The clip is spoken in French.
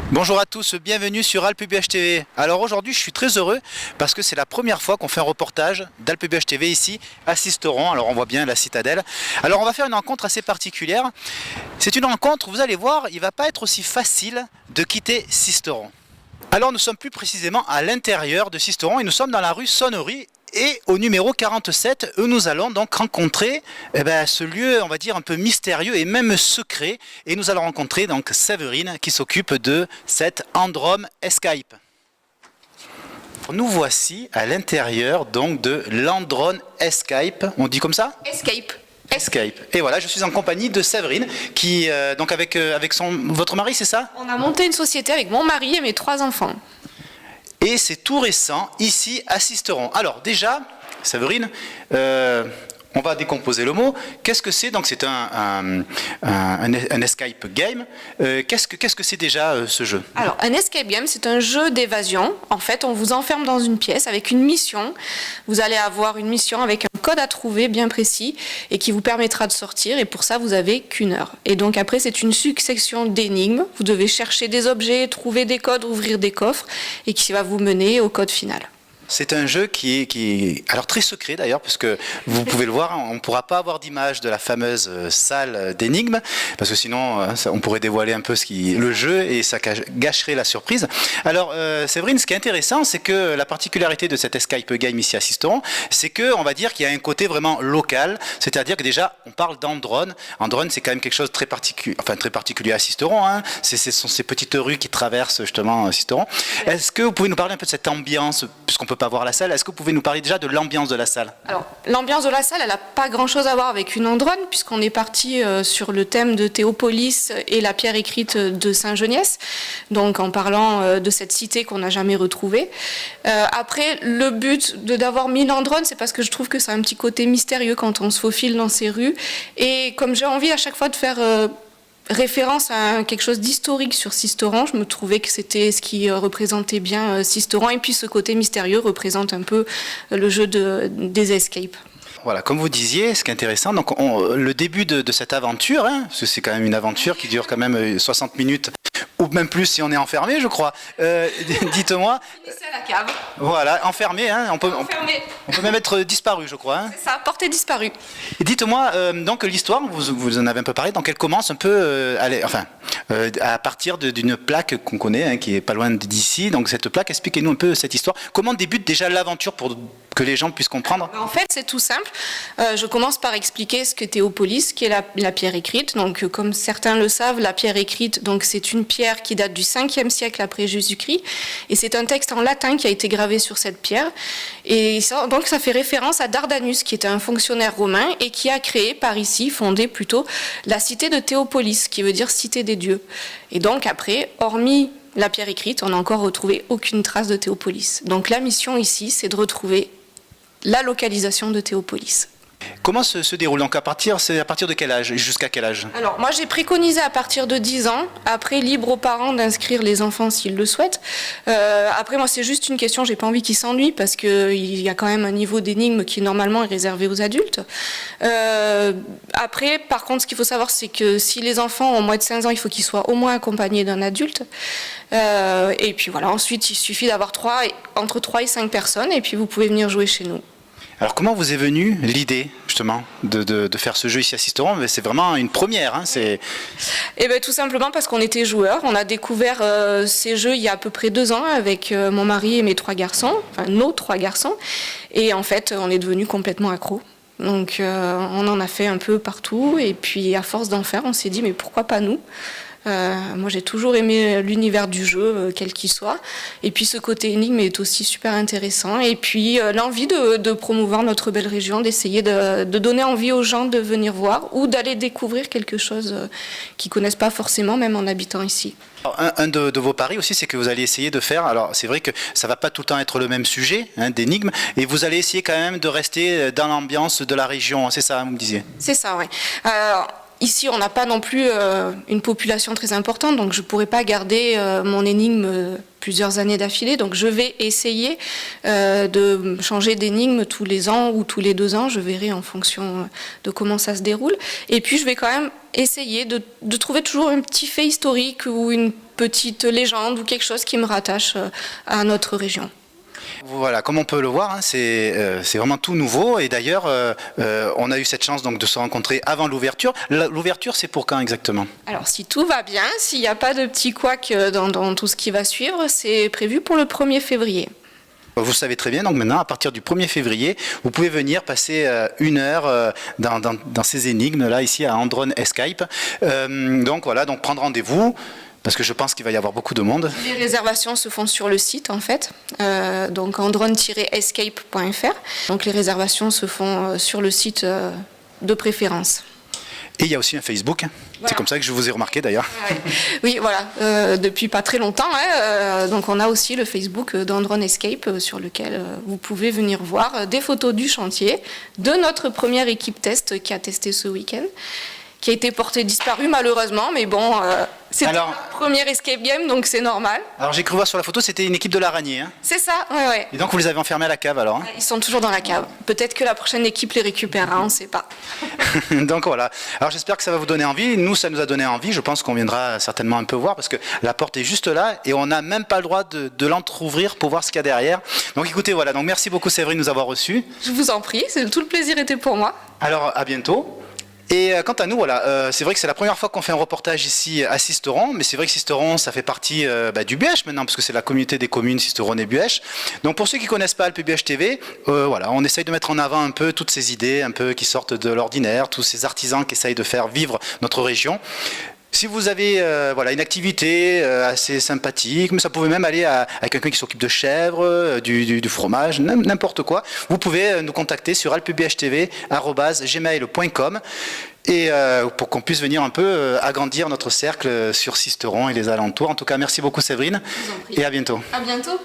Bonjour à tous, bienvenue sur Alpe-Buch TV. Alors aujourd'hui je suis très heureux parce que c'est la première fois qu'on fait un reportage d'Alpe-Buch TV ici à Sisteron. Alors on voit bien la citadelle. Alors on va faire une rencontre assez particulière. C'est une rencontre, vous allez voir, il ne va pas être aussi facile de quitter Sisteron. Alors nous sommes plus précisément à l'intérieur de Sisteron et nous sommes dans la rue Sonnery. Et au numéro 47, où nous allons donc rencontrer ce lieu, on va dire, un peu mystérieux et même secret. Et nous allons rencontrer donc Séverine qui s'occupe de cette Androm Escape. Nous voici à l'intérieur donc de l'Androm Escape. On dit comme ça ? Escape. Escape. Et voilà, je suis en compagnie de Séverine qui, donc avec votre mari, c'est ça ? On a monté une société avec mon mari et mes 3 enfants. Et c'est tout récent, ici à Sisteron. Alors déjà, Séverine, on va décomposer le mot. Qu'est-ce que c'est ? Donc c'est un escape game. Qu'est-ce que c'est déjà ce jeu ? Alors, un escape game, c'est un jeu d'évasion. En fait, on vous enferme dans une pièce avec une mission. Vous allez avoir une mission avec un code à trouver bien précis et qui vous permettra de sortir. Et pour ça, vous avez qu'1 heure. Et donc après, c'est une succession d'énigmes. Vous devez chercher des objets, trouver des codes, ouvrir des coffres et qui va vous mener au code final. C'est un jeu qui est alors très secret d'ailleurs, puisque vous pouvez le voir, on ne pourra pas avoir d'image de la fameuse salle d'énigmes, parce que sinon on pourrait dévoiler un peu le jeu et ça gâcherait la surprise. Alors Séverine, ce qui est intéressant, c'est que la particularité de cet escape game ici à Sisteron, c'est qu'on va dire qu'il y a un côté vraiment local, c'est-à-dire que déjà on parle d'Andron. Andron, c'est quand même quelque chose de très particulier à Sisteron, hein. Ce sont ces petites rues qui traversent justement Sisteron. Est-ce que vous pouvez nous parler un peu de cette ambiance, puisqu'on peut pas voir la salle, est-ce que vous pouvez nous parler déjà de l'ambiance de la salle ? Alors, l'ambiance de la salle, elle n'a pas grand-chose à voir avec une Andron, puisqu'on est parti sur le thème de Théopolis et la pierre écrite de Saint-Geniès, donc en parlant de cette cité qu'on n'a jamais retrouvée. Après, le but d'avoir mis l'Andron, c'est parce que je trouve que c'est un petit côté mystérieux quand on se faufile dans ces rues, et comme j'ai envie à chaque fois de faire référence à quelque chose d'historique sur Sisteron, je me trouvais que c'était ce qui représentait bien Sisteron, et puis ce côté mystérieux représente un peu le jeu des escapes. Voilà, comme vous disiez, ce qui est intéressant, donc le début de cette aventure, hein, parce que c'est quand même une aventure qui dure quand même 60 minutes, ou même plus si on est enfermé, je crois. Dites-moi. Finissez à la cave. Voilà, enfermé, hein, on peut même être disparu, je crois. Hein. C'est ça, portée disparue. Et dites-moi, donc l'histoire, vous en avez un peu parlé, donc elle commence un peu, à partir d'une plaque qu'on connaît, hein, qui est pas loin d'ici. Donc cette plaque, expliquez-nous un peu cette histoire. Comment débute déjà l'aventure pour que les gens puissent comprendre ? En fait, c'est tout simple. Je commence par expliquer ce que Théopolis, qui est la pierre écrite. Donc, comme certains le savent, la pierre écrite, donc c'est une pierre qui date du 5e siècle après Jésus-Christ, et c'est un texte en latin qui a été gravé sur cette pierre. Et donc, ça fait référence à Dardanus, qui était un fonctionnaire romain et qui a créé fondé plutôt, la cité de Théopolis, qui veut dire cité des dieux. Et donc, après, hormis la pierre écrite, on n'a encore retrouvé aucune trace de Théopolis. Donc, la mission ici, c'est de retrouver la localisation de Théopolis. Comment se déroule ? Donc c'est à partir de quel âge ? Jusqu'à quel âge ? Alors moi j'ai préconisé à partir de 10 ans, après libre aux parents d'inscrire les enfants s'ils le souhaitent. Après moi c'est juste une question, j'ai pas envie qu'ils s'ennuient parce qu'il y a quand même un niveau d'énigme qui normalement est réservé aux adultes. Après par contre ce qu'il faut savoir c'est que si les enfants ont moins de 15 ans, il faut qu'ils soient au moins accompagnés d'un adulte. Et puis voilà, ensuite il suffit d'avoir entre 3 et 5 personnes et puis vous pouvez venir jouer chez nous. Alors comment vous est venue l'idée justement de faire ce jeu ici à Sisteron ? C'est vraiment une première. Hein, Eh bien, tout simplement parce qu'on était joueurs. On a découvert ces jeux il y a à peu près 2 ans avec mon mari et mes 3 garçons, enfin nos 3 garçons. Et en fait, on est devenus complètement accros. Donc on en a fait un peu partout. Et puis à force d'en faire, on s'est dit mais pourquoi pas nous ? Moi j'ai toujours aimé l'univers du jeu, quel qu'il soit, et puis ce côté énigme est aussi super intéressant, et puis l'envie de promouvoir notre belle région, d'essayer de donner envie aux gens de venir voir ou d'aller découvrir quelque chose qu'ils ne connaissent pas forcément, même en habitant ici. Alors, un de vos paris aussi, c'est que vous allez essayer de faire, alors c'est vrai que ça ne va pas tout le temps être le même sujet, hein, d'énigmes, et vous allez essayer quand même de rester dans l'ambiance de la région, c'est ça, vous me disiez ? C'est ça, oui. Ici, on n'a pas non plus une population très importante, donc je ne pourrais pas garder mon énigme plusieurs années d'affilée. Donc je vais essayer de changer d'énigme tous les ans ou tous les 2 ans. Je verrai en fonction de comment ça se déroule. Et puis je vais quand même essayer de trouver toujours un petit fait historique ou une petite légende ou quelque chose qui me rattache à notre région. Voilà, comme on peut le voir, hein, c'est vraiment tout nouveau. Et d'ailleurs, on a eu cette chance donc, de se rencontrer avant l'ouverture. L'ouverture, c'est pour quand exactement? Alors, si tout va bien, s'il n'y a pas de petits couacs dans tout ce qui va suivre, c'est prévu pour le 1er février. Vous savez très bien, donc maintenant, à partir du 1er février, vous pouvez venir passer 1 heure dans ces énigmes-là, ici à Andron Escape. Donc voilà, donc prendre rendez-vous. Parce que je pense qu'il va y avoir beaucoup de monde. Les réservations se font sur le site en fait, donc andron-escape.fr. Donc les réservations se font sur le site de préférence. Et il y a aussi un Facebook. Voilà. C'est comme ça que je vous ai remarqué d'ailleurs. Oui, voilà, depuis pas très longtemps. Donc on a aussi le Facebook d'Andron Escape sur lequel vous pouvez venir voir des photos du chantier, de notre première équipe test qui a testé ce week-end, qui a été porté disparu malheureusement, mais bon, c'était la première escape game, donc c'est normal. Alors j'ai cru voir sur la photo, c'était une équipe de l'Araignée. Hein. C'est ça, ouais. Et donc vous les avez enfermés à la cave alors hein? Ils sont toujours dans la cave. Peut-être que la prochaine équipe les récupérera, on ne sait pas. Donc voilà. Alors j'espère que ça va vous donner envie. Nous, ça nous a donné envie. Je pense qu'on viendra certainement un peu voir parce que la porte est juste là et on n'a même pas le droit de l'entrouvrir pour voir ce qu'il y a derrière. Donc écoutez, voilà. Donc merci beaucoup Séverine de nous avoir reçus. Je vous en prie, tout le plaisir était pour moi. Alors à bientôt. Et quant à nous, voilà, c'est vrai que c'est la première fois qu'on fait un reportage ici à Sisteron, mais c'est vrai que Sisteron, ça fait partie du Buëch maintenant, parce que c'est la communauté des communes Sisteron et Buëch. Donc pour ceux qui ne connaissent pas Alpe Buëch TV, voilà, on essaye de mettre en avant un peu toutes ces idées, un peu qui sortent de l'ordinaire, tous ces artisans qui essayent de faire vivre notre région. Si vous avez voilà, une activité assez sympathique, mais ça pouvait même aller à quelqu'un qui s'occupe de chèvres, du fromage, n'importe quoi, vous pouvez nous contacter sur alpebuechtv@gmail.com et pour qu'on puisse venir un peu agrandir notre cercle sur Sisteron et les alentours. En tout cas, merci beaucoup Séverine et à bientôt. À bientôt.